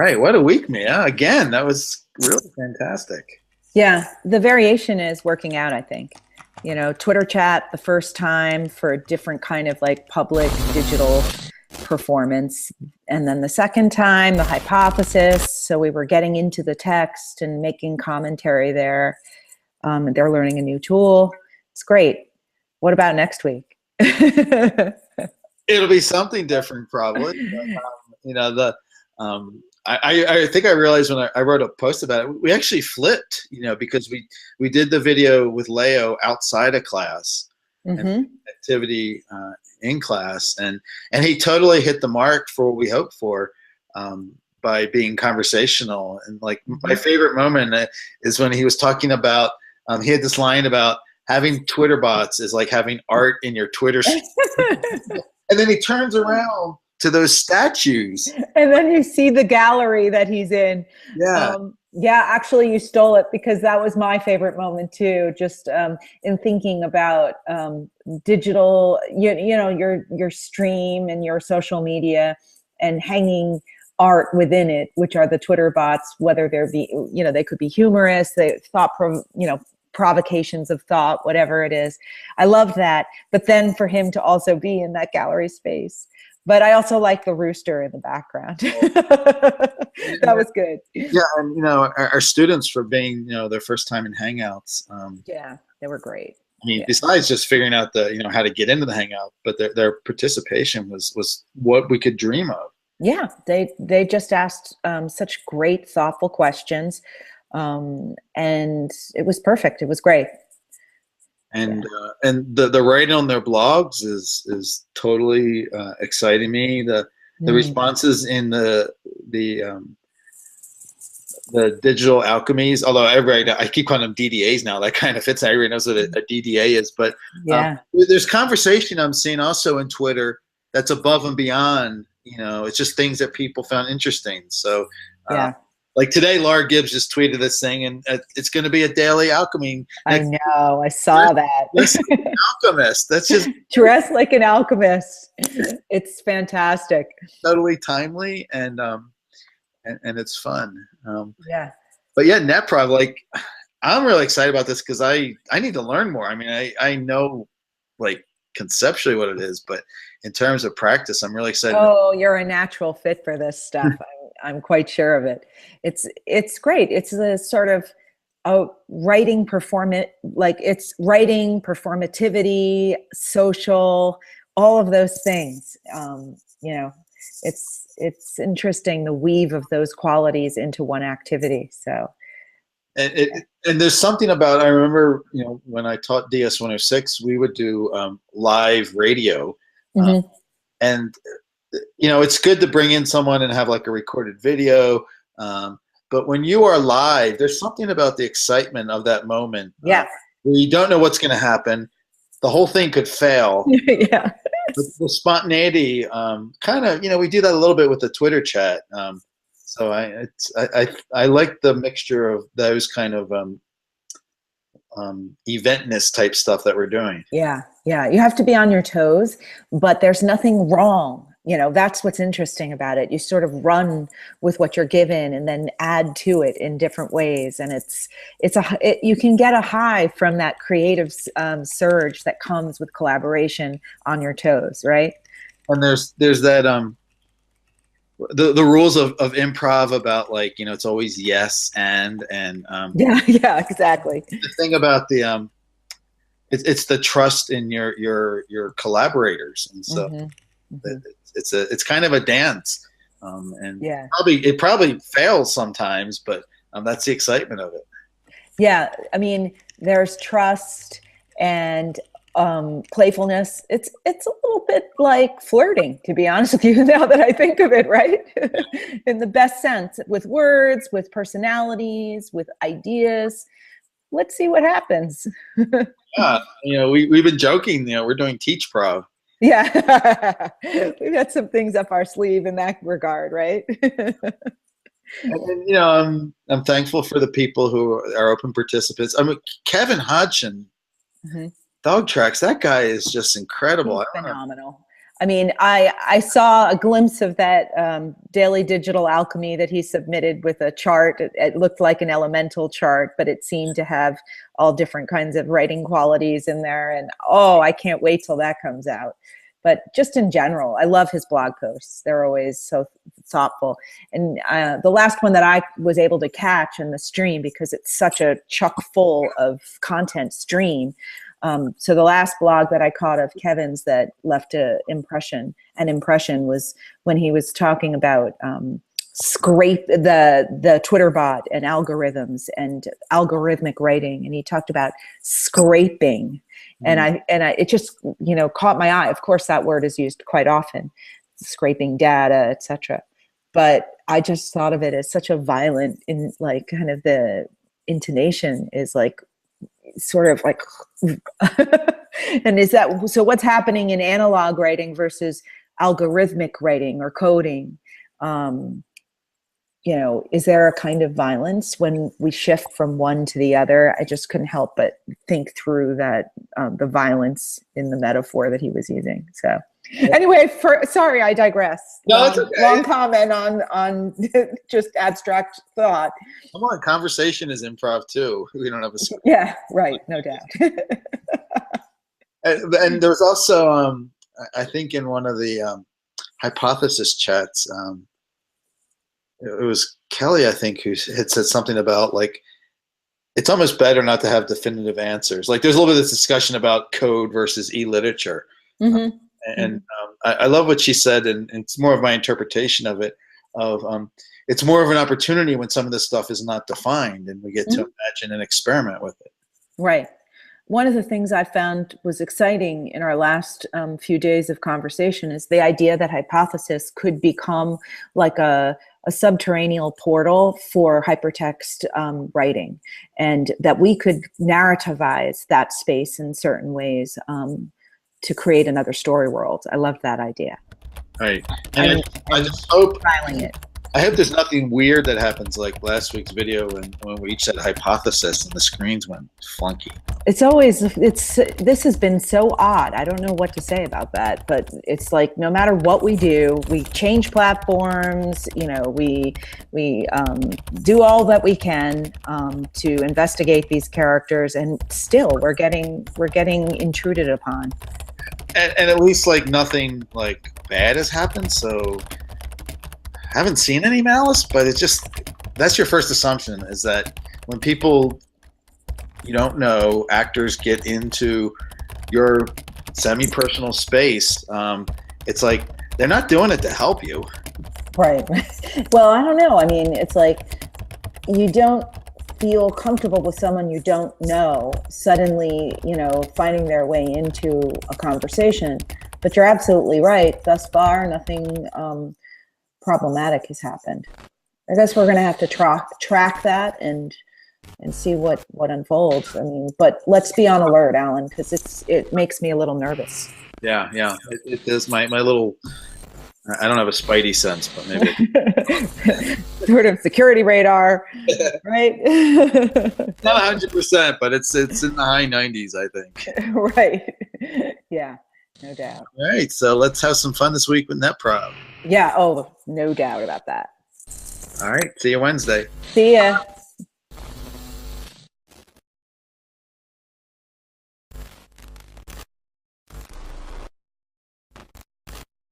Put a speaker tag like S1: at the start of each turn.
S1: Right. What a week, Mia. Again, that was really fantastic.
S2: Yeah, the variation is working out, I think. Twitter chat the first time for a different kind of like public digital performance. And then the second time, the hypothesis. So we were getting into the text and making commentary there. And they're learning a new tool. It's great. What about next week?
S1: It'll be something different, probably. But, I think I realized when I wrote a post about it, we actually flipped, because we did the video with Leo outside of class and activity in class, and he totally hit the mark for what we hoped for by being conversational. And like my favorite moment is when he was talking about he had this line about having Twitter bots is like having art in your Twitter and then he turns around to those statues.
S2: And then you see the gallery that he's in.
S1: Yeah.
S2: Yeah, actually you stole it, because that was my favorite moment too. Just in thinking about digital, your stream and your social media and hanging art within it, which are the Twitter bots, whether they could be humorous, provocations of thought, whatever it is. I love that. But then for him to also be in that gallery space. But I also like the rooster in the background. That was good.
S1: Yeah, and our students, for being their first time in Hangouts.
S2: Yeah, they were great.
S1: I mean, besides just figuring out how to get into the Hangout, but their participation was what we could dream of.
S2: Yeah, they just asked such great, thoughtful questions, and it was perfect. It was great.
S1: And the writing on their blogs is totally exciting me. The responses in the digital alchemies, although I keep calling them DDAs now. That kind of fits. Everybody knows what a DDA is, but there's conversation I'm seeing also in Twitter that's above and beyond. It's just things that people found interesting. So like today, Laura Gibbs just tweeted this thing, and it's going to be a daily alchemy.
S2: I know. I saw that.
S1: An alchemist. That's just
S2: dress like an alchemist. It's fantastic.
S1: Totally timely, and it's fun.
S2: Yeah.
S1: But yeah, NetProv, like I'm really excited about this because I need to learn more. I mean, I know like conceptually what it is, but in terms of practice, I'm really excited.
S2: Oh, you're a natural fit for this stuff. I'm quite sure of it. It's great. It's a sort of writing it's writing, performativity, social, all of those things. It's interesting, the weave of those qualities into one activity. So,
S1: and there's something about, I remember, when I taught DS 106, we would do live radio, and it's good to bring in someone and have like a recorded video. But when you are live, there's something about the excitement of that moment.
S2: Yeah.
S1: Where you don't know what's going to happen. The whole thing could fail.
S2: Yeah.
S1: The spontaneity, kind of, we do that a little bit with the Twitter chat. So I like the mixture of those kind of eventness type stuff that we're doing.
S2: Yeah. Yeah. You have to be on your toes, but there's nothing wrong. That's what's interesting about it. You sort of run with what you're given and then add to it in different ways. And you can get a high from that creative surge that comes with collaboration on your toes, right?
S1: And there's that the rules of improv about like, it's always yes and
S2: yeah, exactly.
S1: The thing about the it's the trust in your collaborators, and so it's kind of a dance, and it probably fails sometimes, but that's the excitement of it.
S2: Yeah, I mean, there's trust and playfulness. It's a little bit like flirting, to be honest with you, now that I think of it, right? In the best sense, with words, with personalities, with ideas. Let's see what happens.
S1: Yeah, we've been joking, we're doing Teach Prov.
S2: Yeah, we've got some things up our sleeve in that regard, right?
S1: And, I'm thankful for the people who are open participants. I mean, Kevin Hodgson, Dog Tracks, that guy is just incredible.
S2: He's phenomenal. I mean, I saw a glimpse of that daily digital alchemy that he submitted with a chart. It looked like an elemental chart, but it seemed to have all different kinds of writing qualities in there. And oh, I can't wait till that comes out. But just in general, I love his blog posts. They're always so thoughtful. And the last one that I was able to catch in the stream, because it's such a chock full of content stream. So the last blog that I caught of Kevin's that left an impression was when he was talking about scrape the Twitter bot and algorithms and algorithmic writing, and he talked about scraping, and it just caught my eye. Of course, that word is used quite often, scraping data, etc. But I just thought of it as such a violent, kind of the intonation is like sort of like and is that so what's happening in analog writing versus algorithmic writing or coding? Is there a kind of violence when we shift from one to the other? I just couldn't help but think through that, the violence in the metaphor that he was using. So anyway, sorry, I digress.
S1: No, it's okay.
S2: Long comment on just abstract thought.
S1: Come on, conversation is improv too. We don't have a script.
S2: Yeah, right, no doubt.
S1: And there was also, I think in one of the hypothesis chats, it was Kelly, I think, who had said something about like, it's almost better not to have definitive answers. Like there's a little bit of this discussion about code versus e-literature. Mm-hmm. And I love what she said, and it's more of my interpretation of it, it's more of an opportunity when some of this stuff is not defined and we get to imagine and experiment with it.
S2: Right. One of the things I found was exciting in our last few days of conversation is the idea that hypothesis could become like a subterranean portal for hypertext writing, and that we could narrativize that space in certain ways to create another story world. I love that idea.
S1: Right. And I just hope
S2: filing it.
S1: I hope there's nothing weird that happens like last week's video when we each said hypothesis and the screens went funky. This has been so odd. I don't know what to say about that, but it's like no matter what we do, we change platforms, we do all that we can to investigate these characters, and still we're getting intruded upon. And at least like nothing like bad has happened, so I haven't seen any malice, but it's just, that's your first assumption, is that when people you don't know, actors get into your semi-personal space, it's like they're not doing it to help you.
S2: Right. Well, I don't know. I mean, it's like you don't feel comfortable with someone you don't know suddenly, finding their way into a conversation. But you're absolutely right. Thus far, nothing problematic has happened. I guess we're going to have to track that and see what unfolds. I mean, but let's be on alert, Alan, because it makes me a little nervous.
S1: Yeah. It is my little. I don't have a spidey sense, but maybe
S2: sort of security radar, right?
S1: Not 100%, but it's in the high 90s, I think.
S2: Right. Yeah, no doubt.
S1: All right, so let's have some fun this week with NetProv.
S2: Yeah. Oh, no doubt about that.
S1: All right. See you Wednesday.
S2: See ya.